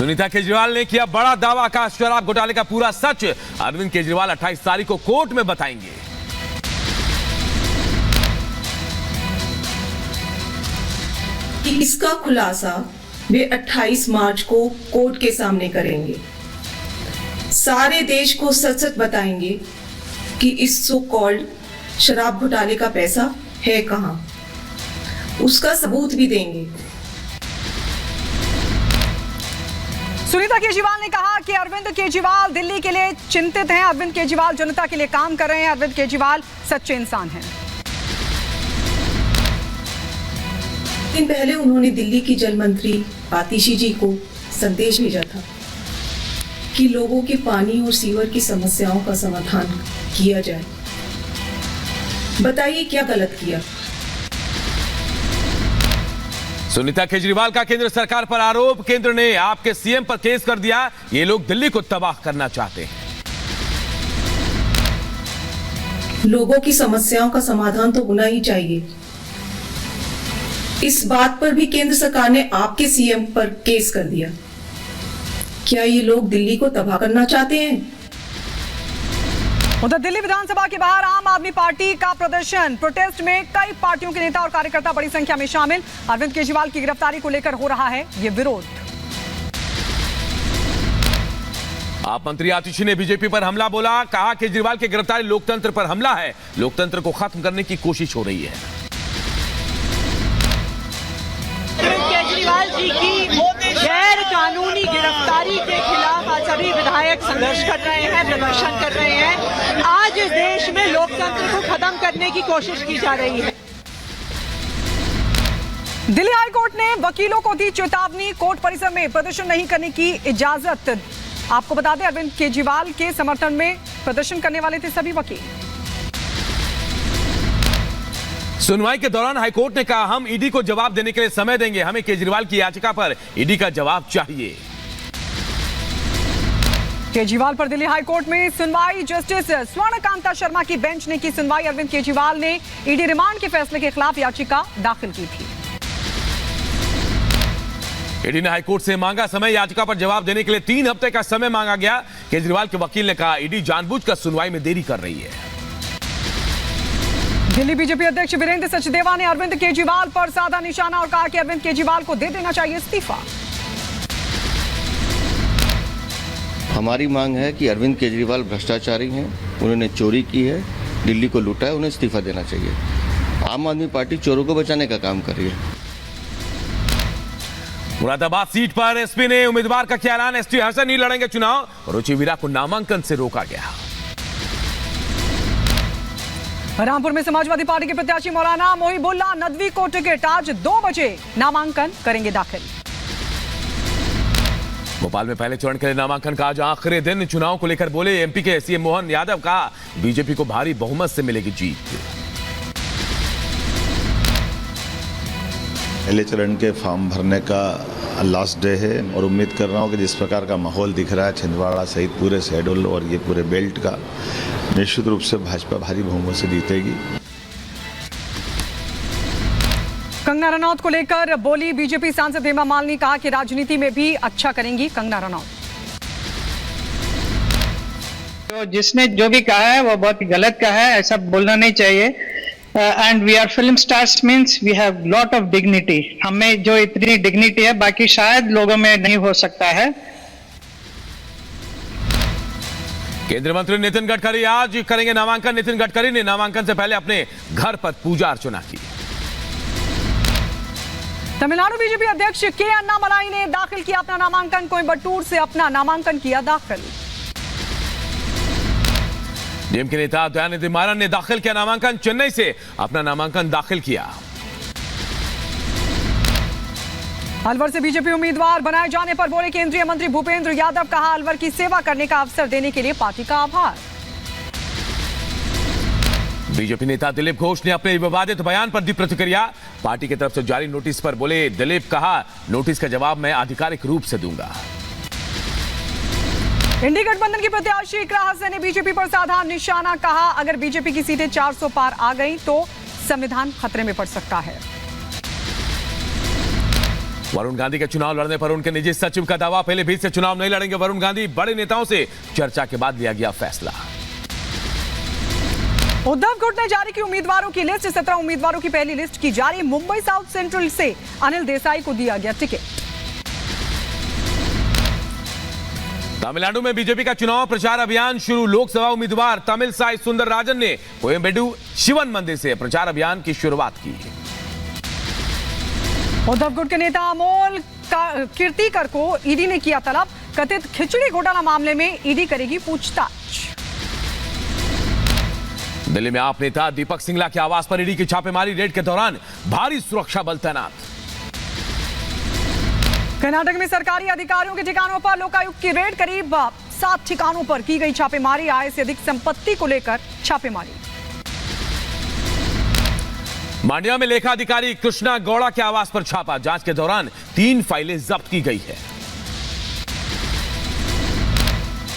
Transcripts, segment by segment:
सुनीता केजरीवाल ने किया बड़ा दावा, का शराब घोटाले का पूरा सच अरविंद केजरीवाल 28 तारीख को कोर्ट में बताएंगे। इसका खुलासा वे 28 मार्च को कोर्ट के सामने करेंगे। सारे देश को सच सच बताएंगे कि इस सो कॉल्ड शराब घोटाले का पैसा है कहां, उसका सबूत भी देंगे। सुनीता केजरीवाल ने कहा कि अरविंद केजरीवाल दिल्ली के लिए चिंतित हैं, अरविंद केजरीवाल जनता के लिए काम कर रहे हैं, अरविंद केजरीवाल सच्चे इंसान हैं। दिन पहले उन्होंने दिल्ली की जल मंत्री आतिशी जी को संदेश भेजा था कि लोगों के पानी और सीवर की समस्याओं का समाधान किया जाए। बताइए क्या गलत किया? सुनीता केजरीवाल का केंद्र सरकार पर आरोप, केंद्र ने आपके सीएम पर केस कर दिया, ये लोग दिल्ली को तबाह करना चाहते हैं। लोगों की समस्याओं का समाधान तो होना ही चाहिए। इस बात पर भी केंद्र सरकार ने आपके सीएम पर केस कर दिया। क्या ये लोग दिल्ली को तबाह करना चाहते हैं? उधर दिल्ली विधानसभा के बाहर आम आदमी पार्टी का प्रदर्शन, प्रोटेस्ट में कई पार्टियों के नेता और कार्यकर्ता बड़ी संख्या में शामिल। अरविंद केजरीवाल की गिरफ्तारी को लेकर हो रहा है ये विरोध। आप मंत्री आतिशी ने बीजेपी पर हमला बोला, कहा केजरीवाल की गिरफ्तारी लोकतंत्र पर हमला है, लोकतंत्र को खत्म करने की कोशिश हो रही है। केजरीवाल जी की गैर कानूनी गिरफ्तारी के खिलाफ आज सभी विधायक संघर्ष कर रहे हैं, प्रदर्शन कर रहे हैं। आज इस देश में लोकतंत्र को खत्म करने की कोशिश की जा रही है। दिल्ली हाईकोर्ट ने वकीलों को दी चेतावनी, कोर्ट परिसर में प्रदर्शन नहीं करने की इजाजत। आपको बता दें अरविंद केजरीवाल के समर्थन में प्रदर्शन करने वाले थे सभी वकील। सुनवाई के दौरान हाईकोर्ट ने कहा, हम ईडी को जवाब देने के लिए समय देंगे, हमें केजरीवाल की याचिका पर ईडी का जवाब चाहिए। केजरीवाल पर दिल्ली हाईकोर्ट में सुनवाई, जस्टिस स्वर्णकांता शर्मा की बेंच ने की सुनवाई। अरविंद केजरीवाल ने ईडी रिमांड के फैसले के खिलाफ याचिका दाखिल की थी। ईडी ने हाईकोर्ट से मांगा समय, याचिका पर जवाब देने के लिए 3 हफ्ते का समय मांगा गया। केजरीवाल के वकील ने कहा, ईडी जानबूझकर सुनवाई में देरी कर रही है। दिल्ली बीजेपी अध्यक्ष वीरेंद्र सचदेवा ने अरविंद केजरीवाल पर साधा निशाना और कहा कि अरविंद केजरीवाल को दे देना चाहिए इस्तीफा। हमारी मांग है कि अरविंद केजरीवाल भ्रष्टाचारी हैं, उन्होंने चोरी की है, दिल्ली को लूटा है, उन्हें इस्तीफा देना चाहिए। आम आदमी पार्टी चोरों को बचाने का काम कर रही है। मुरादाबाद सीट पर एसपी ने उम्मीदवार का किया ऐलान, एसटी हसन नहीं लड़ेंगे चुनाव, रुचि वीरा को नामांकन से रोका गया। रामपुर में समाजवादी पार्टी के प्रत्याशी मौलाना मोहिबुल्लाह नदवी को टिकट, आज 2 बजे नामांकन करेंगे दाखिल। भोपाल में पहले चरण के लिए नामांकन का आज आखिरी दिन, चुनाव को लेकर बोले एमपी के सीएम मोहन यादव, कहा बीजेपी को भारी बहुमत से मिलेगी जीत। पहले चरण के फॉर्म भरने का लास्ट डे है और उम्मीद कर रहा हूँ कि जिस प्रकार का माहौल दिख रहा है छिंदवाड़ा सहित पूरे शहडोल और ये पूरे बेल्ट का, निश्चित रूप से भाजपा भारी बहुमत से जीतेगी। कंगना रनौत को लेकर बोली बीजेपी सांसद हेमा मालिनी, कहा कि राजनीति में भी अच्छा करेंगी कंगना रनौत। तो जिसने जो भी कहा है वो बहुत गलत कहा है, ऐसा बोलना नहीं चाहिए। And we are film stars means we have lot of dignity, हमें जो इतनी डिग्निटी है बाकी शायद लोगों में नहीं हो सकता है। केंद्रीय मंत्री नितिन गडकरी आज करेंगे नामांकन। नितिन गडकरी ने नामांकन से पहले अपने घर पर पूजा अर्चना की। तमिलनाडु बीजेपी अध्यक्ष के अन्नामलाई ने दाखिल किया अपना नामांकन, कोयम्बटूर से अपना नामांकन किया दाखिल। डीएमके नेता दयानिधि मारन ने दाखिल किया नामांकन, चेन्नई से अपना नामांकन दाखिल किया। अलवर से बीजेपी उम्मीदवार बनाए जाने पर बोले केंद्रीय मंत्री भूपेंद्र यादव, कहा अलवर की सेवा करने का अवसर देने के लिए पार्टी का आभार। बीजेपी नेता दिलीप घोष ने अपने विवादित बयान पर दी प्रतिक्रिया, पार्टी की तरफ से जारी नोटिस पर बोले दिलीप, कहा नोटिस का जवाब मैं आधिकारिक रूप से दूंगा। इंडी गठबंधन की प्रत्याशी इकरा हसन ने बीजेपी पर साधा निशाना, कहा अगर बीजेपी की सीटें 400 पार आ गई तो संविधान खतरे में पड़ सकता है। वरुण गांधी के चुनाव लड़ने पर उनके निजी सचिव का दावा, पहले बीच से चुनाव नहीं लड़ेंगे वरुण गांधी। बड़े नेताओं से चर्चा के बाद लिया गया फैसला। उद्धव गुट ने जारी की उम्मीदवारों की लिस्ट। 17 उम्मीदवारों की पहली लिस्ट की जारी। मुंबई साउथ सेंट्रल से अनिल देसाई को दिया गया टिकट। तमिलनाडु में बीजेपी का चुनाव प्रचार अभियान शुरू। लोकसभा उम्मीदवार तमिलसाई सुंदरराजन ने कोयम्बेडु शिवन मंदिर से प्रचार अभियान की शुरुआत की। उद्धव गुट के नेता अमोल कीर्तिकर को ईडी ने किया तलब। कथित खिचड़ी घोटाला मामले में ईडी करेगी पूछताछ। दिल्ली में आप नेता दीपक सिंगला के आवास पर ईडी की छापेमारी। रेड के दौरान भारी सुरक्षा बल तैनात। कर्नाटक में सरकारी अधिकारियों के ठिकानों पर लोकायुक्त की रेड। करीब 7 ठिकानों पर की गई छापेमारी। आय से अधिक संपत्ति को लेकर छापेमारी। मांड्या में लेखा अधिकारी कृष्णा गौड़ा के आवास पर छापा। जांच के दौरान 3 फाइलें जब्त की गई है।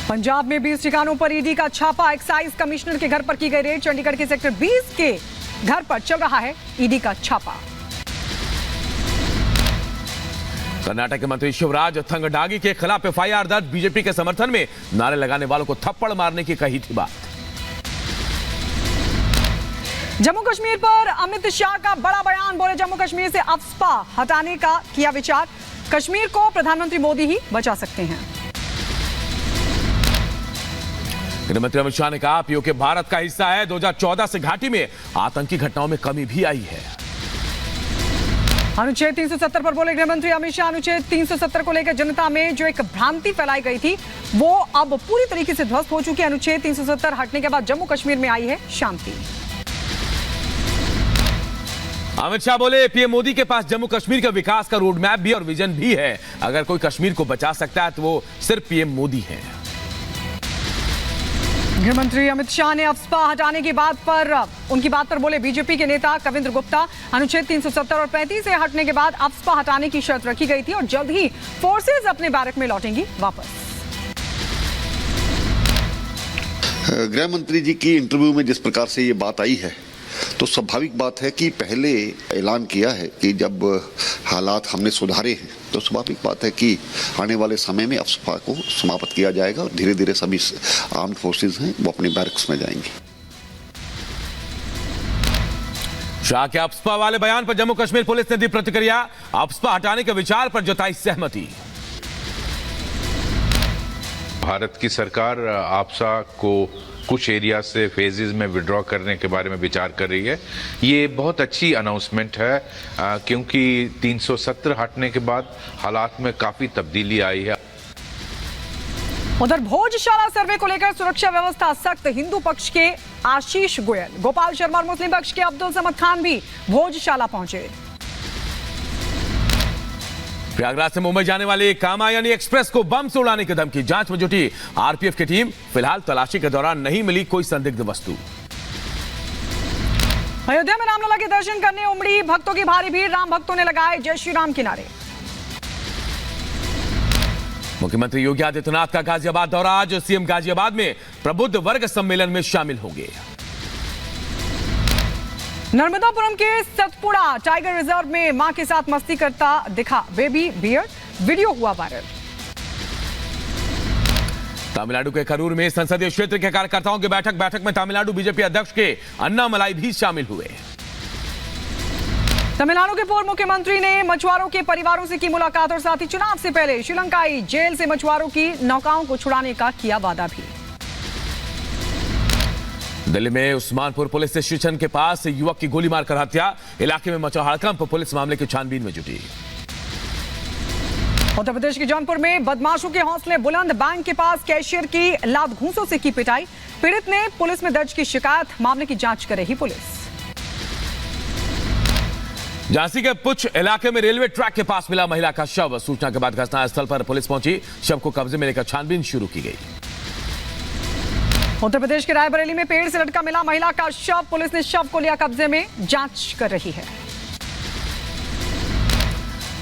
पंजाब में 20 ठिकानों पर ईडी का छापा। एक्साइज कमिश्नर के घर पर की गई रेड। चंडीगढ़ के सेक्टर 20 के घर पर चल रहा है ईडी का छापा। कर्नाटक के मंत्री शिवराज थंगडागी के खिलाफ एफआईआर दर्ज। बीजेपी के समर्थन में नारे लगाने वालों को थप्पड़ मारने की कही थी बात। जम्मू कश्मीर पर अमित शाह का बड़ा बयान। बोले जम्मू कश्मीर से अफस्पा हटाने का किया विचार। कश्मीर को प्रधानमंत्री मोदी ही बचा सकते हैं। गृहमंत्री अमित शाह ने कहा पीओके भारत का हिस्सा है। 2014 से घाटी में आतंकी घटनाओं में कमी भी आई है। अनुच्छेद 370 पर बोले गृहमंत्री अमित शाह। अनुच्छेद 370 को लेकर जनता में जो एक भ्रांति फैलाई गई थी वो अब पूरी तरीके से ध्वस्त हो चुकी है। अनुच्छेद 370 हटने के बाद जम्मू कश्मीर में आई है शांति। अमित शाह बोले पीएम मोदी के पास जम्मू कश्मीर के विकास का रोड मैप भी और विजन भी है। अगर कोई कश्मीर को बचा सकता है तो वो सिर्फ पीएम मोदी है। गृहमंत्री अमित शाह ने अफस्पा हटाने की बात पर उनकी बात पर बोले बीजेपी के नेता कविंद्र गुप्ता। अनुच्छेद 370 और 35 से हटने के बाद अफस्पा हटाने की शर्त रखी गई थी और जल्द ही फोर्सेज अपने बैरक में लौटेंगी वापस। गृह मंत्री जी की इंटरव्यू में जिस प्रकार से ये बात आई है तो स्वाभाविक बात है कि पहले ऐलान किया है कि जब हालात हमने सुधारे हैं तो स्वाभाविक बात है कि आने वाले समय में अफस्पा को समाप्त किया जाएगा और धीरे धीरे सभी आर्म्ड फोर्सेस हैं वो अपने बैरक्स में जाएंगे। शाह के अफस्पा वाले बयान पर जम्मू कश्मीर पुलिस ने दी प्रतिक्रिया। अफस्पा हटाने के विचार पर जताई सहमति। भारत की सरकार अफस्पा को कुछ एरिया से फेजेस में विड्रॉ करने के बारे में विचार कर रही है। ये बहुत अच्छी अनाउंसमेंट है क्योंकि 370 हटने के बाद हालात में काफी तब्दीली आई है। उधर भोजशाला सर्वे को लेकर सुरक्षा व्यवस्था सख्त। हिंदू पक्ष के आशीष गोयल, गोपाल शर्मा और मुस्लिम पक्ष के अब्दुल समद खान भी भोजशाला पहुंचे। प्रयागराज से मुंबई जाने वाली कामायनी एक्सप्रेस को बम से उड़ाने की धमकी। जांच में जुटी आरपीएफ की टीम। फिलहाल तलाशी के दौरान नहीं मिली कोई संदिग्ध वस्तु। अयोध्या में रामलला के दर्शन करने उमड़ी भक्तों की भारी भीड़। राम भक्तों ने लगाए जय श्री राम के नारे। मुख्यमंत्री योगी आदित्यनाथ का गाजियाबाद दौरा। आज सीएम गाजियाबाद में प्रबुद्ध वर्ग सम्मेलन में शामिल होंगे। नर्मदापुरम के सतपुड़ा टाइगर रिजर्व में मां के साथ मस्ती करता दिखा बेबी बियर। वीडियो हुआ वायरल। तमिलनाडु के करूर में संसदीय क्षेत्र के कार्यकर्ताओं की बैठक में तमिलनाडु बीजेपी अध्यक्ष के अन्नामलाई भी शामिल हुए। तमिलनाडु के पूर्व मुख्यमंत्री ने मछुआरों के परिवारों से की मुलाकात और साथ ही चुनाव से पहले श्रीलंकाई जेल से मछुआरों की नौकाओं को छुड़ाने का किया वादा भी। दिल्ली में उस्मानपुर पुलिस स्टेशन के पास युवक की गोली मारकर हत्या। इलाके में मचा हड़कंप। पुलिस मामले की छानबीन में जुटी। उत्तर प्रदेश के जौनपुर में बदमाशों के हौसले बुलंद। बैंक के पास कैशियर की लात घूंसों से की पिटाई। पीड़ित ने पुलिस में दर्ज की शिकायत। मामले की जांच कर रही पुलिस। झांसी के पुछ इलाके में रेलवे ट्रैक के पास मिला महिला का शव। सूचना के बाद घटनास्थल पर पुलिस पहुंची। शव को कब्जे में लेकर छानबीन शुरू की गई। उत्तर प्रदेश के रायबरेली में पेड़ से लटका मिला महिला का शव। पुलिस ने शव को लिया कब्जे में। जांच कर रही है।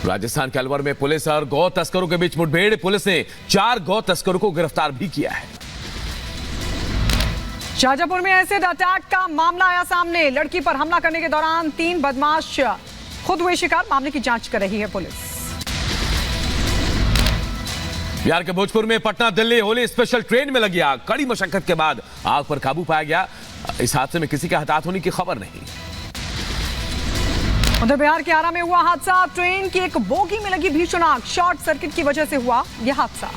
राजस्थान के अलवर में पुलिस और गौ तस्करों के बीच मुठभेड़। पुलिस ने 4 गौ तस्करों को गिरफ्तार भी किया है। शाहजहांपुर में एसिड अटैक का मामला आया सामने। लड़की पर हमला करने के दौरान 3 बदमाश खुद हुए शिकार। मामले की जांच कर रही है पुलिस। बिहार के भोजपुर में पटना दिल्ली होली स्पेशल ट्रेन में लगी आग। कड़ी मशक्कत के बाद आग पर काबू पाया गया। इस हादसे में किसी के हताहत होने की खबर नहीं। उधर बिहार के आरा में हुआ हादसा। ट्रेन की एक बोगी में लगी भीषण आग। शॉर्ट सर्किट की वजह से हुआ यह हादसा।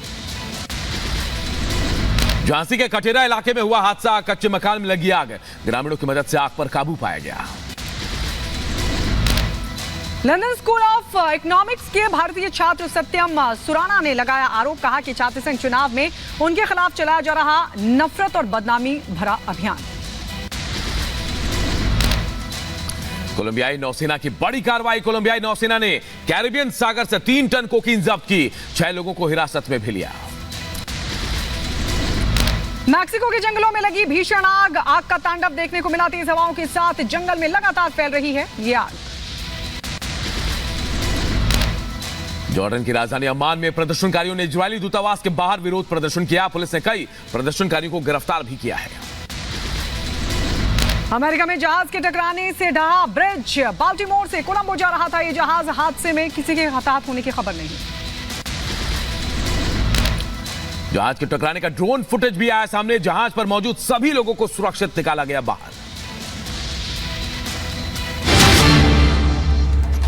झांसी के कटेरा इलाके में हुआ हादसा। कच्चे मकान में लगी आग। ग्रामीणों की मदद से आग पर काबू पाया गया। लंदन स्कूल ऑफ इकोनॉमिक्स के भारतीय छात्र सत्यम सुराना ने लगाया आरोप। कहा कि छात्र संघ चुनाव में उनके खिलाफ चलाया जा रहा नफरत और बदनामी भरा अभियान। कोलंबियाई नौसेना की बड़ी कार्रवाई। कोलंबियाई नौसेना ने कैरिबियन सागर से 3 टन कोकीन जब्त की। 6 लोगों को हिरासत में भी लिया। मैक्सिको के जंगलों में लगी भीषण आग। आग का तांडव देखने को मिला। तेज हवाओं के साथ जंगल में लगातार फैल रही है ये आग। जॉर्डन की राजधानी अम्मान में प्रदर्शनकारियों ने इजरायली दूतावास के बाहर विरोध प्रदर्शन किया। पुलिस ने कई प्रदर्शनकारियों को गिरफ्तार भी किया है। अमेरिका में जहाज के टकराने से ढहा ब्रिज। बाल्टीमोर से कोलंबो जा रहा था ये जहाज। हादसे में किसी के हताहत होने की खबर नहीं। जहाज के टकराने का ड्रोन फुटेज भी आया सामने। जहाज पर मौजूद सभी लोगों को सुरक्षित निकाला गया बाहर।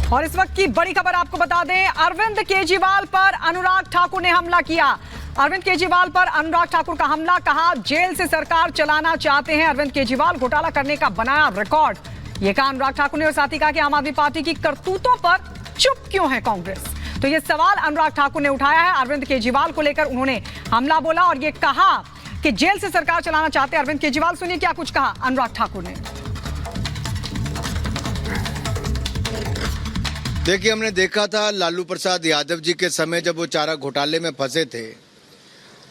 और इस वक्त की बड़ी खबर आपको बता दें, अरविंद केजरीवाल पर अनुराग ठाकुर ने हमला किया। अरविंद केजरीवाल पर अनुराग ठाकुर का हमला। कहा जेल से सरकार चलाना चाहते हैं अरविंद केजरीवाल। घोटाला करने का बनाया रिकॉर्ड। यह कहा अनुराग ठाकुर ने और साथ ही कहा कि आम आदमी पार्टी की करतूतों पर चुप क्यों है कांग्रेस। तो यह सवाल अनुराग ठाकुर ने उठाया है। अरविंद केजरीवाल को लेकर उन्होंने हमला बोला और यह कहा कि जेल से सरकार चलाना चाहते हैं अरविंद केजरीवाल। सुनिए क्या कुछ कहा अनुराग ठाकुर ने। देखिए, हमने देखा था लालू प्रसाद यादव जी के समय जब वो चारा घोटाले में फंसे थे,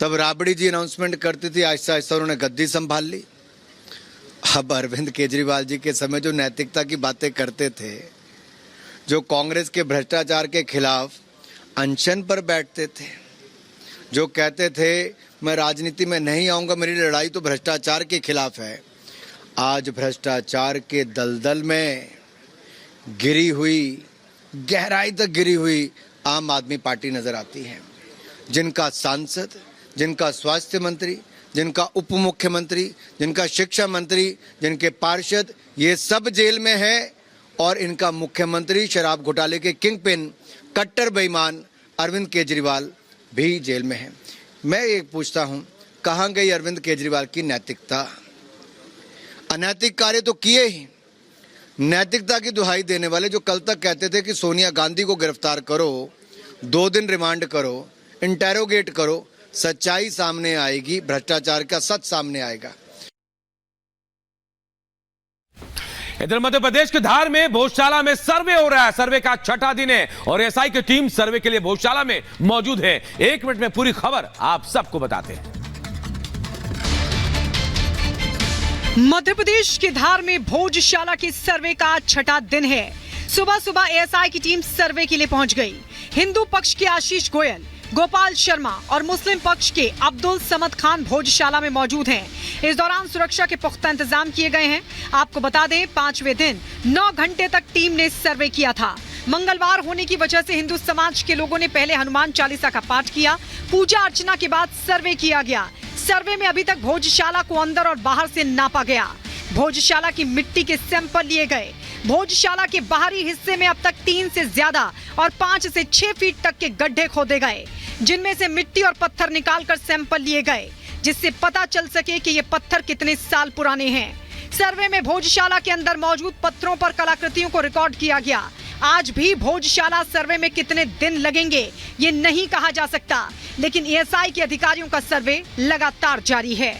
तब राबड़ी जी अनाउंसमेंट करती थी, आहिस्ता आहिस्ता उन्होंने गद्दी संभाल ली। अब अरविंद केजरीवाल जी के समय जो नैतिकता की बातें करते थे, जो कांग्रेस के भ्रष्टाचार के खिलाफ अनशन पर बैठते थे, जो कहते थे मैं राजनीति में नहीं आऊंगा, मेरी लड़ाई तो भ्रष्टाचार के खिलाफ है, आज भ्रष्टाचार के दलदल में गिरी हुई, गहराई तक गिरी हुई आम आदमी पार्टी नजर आती है। जिनका सांसद, जिनका स्वास्थ्य मंत्री, जिनका उप मुख्यमंत्री, जिनका शिक्षा मंत्री, जिनके पार्षद, ये सब जेल में है और इनका मुख्यमंत्री शराब घोटाले के किंग पिन कट्टर बेईमान अरविंद केजरीवाल भी जेल में है। मैं एक पूछता हूं, कहां गई अरविंद केजरीवाल की नैतिकता? अनैतिक कार्य तो किए ही। नैतिकता की दुहाई देने वाले जो कल तक कहते थे कि सोनिया गांधी को गिरफ्तार करो, 2 दिन रिमांड करो, इंटेरोगेट करो, सच्चाई सामने आएगी, भ्रष्टाचार का सच सामने आएगा। इधर मध्य प्रदेश के धार में भोजशाला में सर्वे हो रहा है। सर्वे का 6ठा दिन है और एसआई की टीम सर्वे के लिए भोजशाला में मौजूद है। 1 मिनट में पूरी खबर आप सबको बताते हैं। मध्य प्रदेश के धार में भोजशाला के सर्वे का 6ठा दिन है। सुबह सुबह एएसआई की टीम सर्वे के लिए पहुंच गई। हिंदू पक्ष के आशीष गोयल, गोपाल शर्मा और मुस्लिम पक्ष के अब्दुल समद खान भोजशाला में मौजूद हैं। इस दौरान सुरक्षा के पुख्ता इंतजाम किए गए हैं। आपको बता दें, 5वें दिन 9 घंटे तक टीम ने सर्वे किया था। मंगलवार होने की वजह से हिंदू समाज के लोगों ने पहले हनुमान चालीसा का पाठ किया। पूजा अर्चना के बाद सर्वे किया गया। सर्वे में अभी तक भोजशाला को अंदर और बाहर से नापा गया। भोजशाला की मिट्टी के सैंपल लिए गए। भोजशाला के बाहरी हिस्से में अब तक 3 से ज्यादा और 5 से 6 फीट तक के गड्ढे खोदे गए, जिनमें से मिट्टी और पत्थर निकालकर सैंपल लिए गए, जिससे पता चल सके कि ये पत्थर कितने साल पुराने हैं। सर्वे में भोजशाला के अंदर मौजूद पत्थरों पर कलाकृतियों को रिकॉर्ड किया गया। आज भी भोजशाला सर्वे में कितने दिन लगेंगे ये नहीं कहा जा सकता, लेकिन एएसआई के अधिकारियों का सर्वे लगातार जारी है।